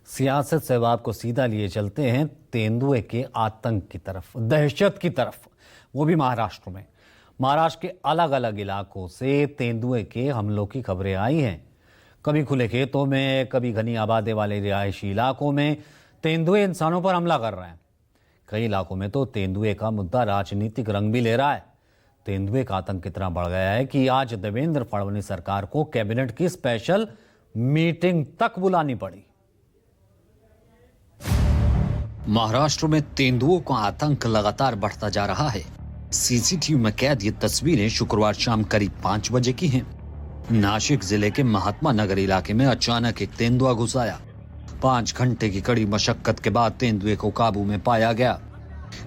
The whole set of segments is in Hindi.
सियासत से अब आपको सीधा लिए चलते हैं तेंदुए के आतंक की तरफ, दहशत की तरफ, वो भी महाराष्ट्र में। महाराष्ट्र के अलग अलग इलाकों से तेंदुए के हमलों की खबरें आई हैं। कभी खुले खेतों में, कभी घनी आबादी वाले रिहायशी इलाकों में तेंदुए इंसानों पर हमला कर रहे हैं। कई इलाकों में तो तेंदुए का मुद्दा राजनीतिक रंग भी ले रहा है। तेंदुए का आतंक इतना बढ़ गया है कि आज देवेंद्र फडणवीस सरकार को कैबिनेट की स्पेशल मीटिंग तक बुलानी पड़ी। महाराष्ट्र में तेंदुओं का आतंक लगातार बढ़ता जा रहा है। सीसीटीवी में कैद ये तस्वीरें शुक्रवार शाम करीब 5 बजे की हैं। नाशिक जिले के महात्मा नगर इलाके में अचानक एक तेंदुआ घुस आया। 5 घंटे की कड़ी मशक्कत के बाद तेंदुए को काबू में पाया गया।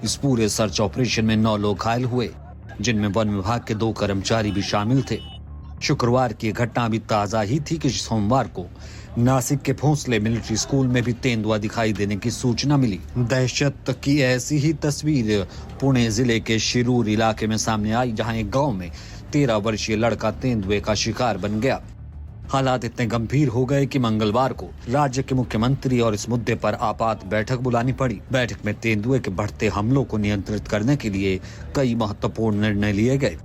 इस पूरे सर्च ऑपरेशन में 9 लोग घायल हुए, जिनमें वन विभाग के 2 कर्मचारी भी शामिल थे। शुक्रवार की घटना अभी ताजा ही थी कि सोमवार को नासिक के भोंसले मिलिट्री स्कूल में भी तेंदुआ दिखाई देने की सूचना मिली। दहशत की ऐसी ही तस्वीर पुणे जिले के शिरूर इलाके में सामने आई, जहां एक गांव में 13 वर्षीय लड़का तेंदुए का शिकार बन गया। हालात इतने गंभीर हो गए कि मंगलवार को राज्य के मुख्यमंत्री और इस मुद्दे पर आपात बैठक बुलानी पड़ी। बैठक में तेंदुए के बढ़ते हमलों को नियंत्रित करने के लिए कई महत्वपूर्ण निर्णय लिए गए।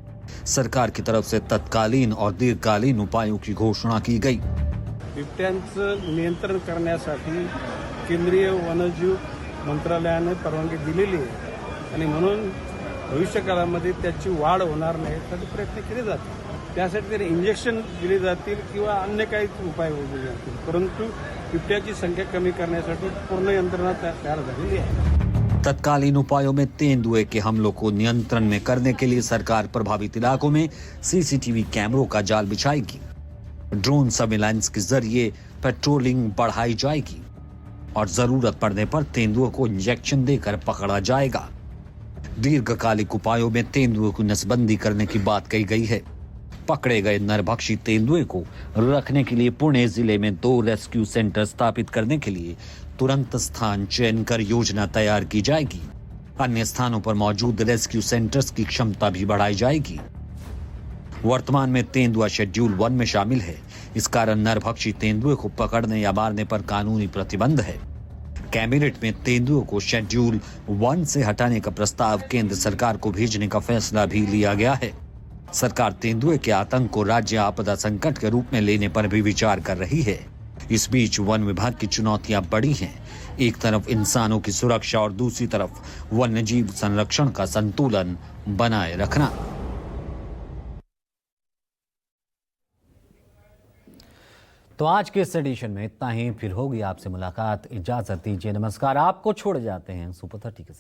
सरकार की तरफ से तत्कालीन और दीर्घकालीन उपायों की घोषणा की गई। बिबट्यांचं नियंत्रण करण्यासाठी केंद्रीय वन्यजीव मंत्रालयाने परवानगी दिलेली आहे आणि म्हणून भविष्यकाळामध्ये त्याची वाढ होणार नाही यासाठी प्रयत्न केले जातील। त्यासाठी त्याला इंजेक्शन दिले जातील किंवा अन्य काही उपाय योजले जातील, परंतु बिबट्याची संख्या कमी करण्यासाठी पूर्ण यंत्रणा तयार झालेली आहे। तत्कालीन उपायों में तेंदुए के हमलों को नियंत्रण में करने के लिए सरकार प्रभावित इलाकों में सीसीटीवी कैमरों का जाल बिछाएगी। ड्रोन सर्विलांस के जरिए पेट्रोलिंग बढ़ाई जाएगी और जरूरत पड़ने पर तेंदुओं को इंजेक्शन देकर पकड़ा जाएगा। दीर्घकालिक उपायों में तेंदुओं की नसबंदी करने की बात कही गई है। पकड़े गए नरभक्षी तेंदुए को रखने के लिए पुणे जिले में 2 रेस्क्यू सेंटर स्थापित करने के लिए तुरंत स्थान चयन कर योजना तैयार की जाएगी। अन्य स्थानों पर मौजूद रेस्क्यू सेंटर्स की क्षमता भी बढ़ाई जाएगी। वर्तमान में तेंदुआ शेड्यूल 1 में शामिल है। इस कारण नरभक्षी तेंदुए को पकड़ने या मारने पर कानूनी प्रतिबंध है। कैबिनेट में तेंदुओं को शेड्यूल 1 से हटाने का प्रस्ताव केंद्र सरकार को भेजने का फैसला भी लिया गया है। सरकार तेंदुए के आतंक को राज्य आपदा संकट के रूप में लेने पर भी विचार कर रही है। इस बीच वन विभाग की चुनौतियां बड़ी हैं। एक तरफ इंसानों की सुरक्षा और दूसरी तरफ वन्यजीव संरक्षण का संतुलन बनाए रखना। तो आज के इस एडिशन में इतना ही। फिर होगी आपसे मुलाकात। इजाजत दीजिए, नमस्कार। आपको छोड़ जाते हैं सुपर 30 के साथ।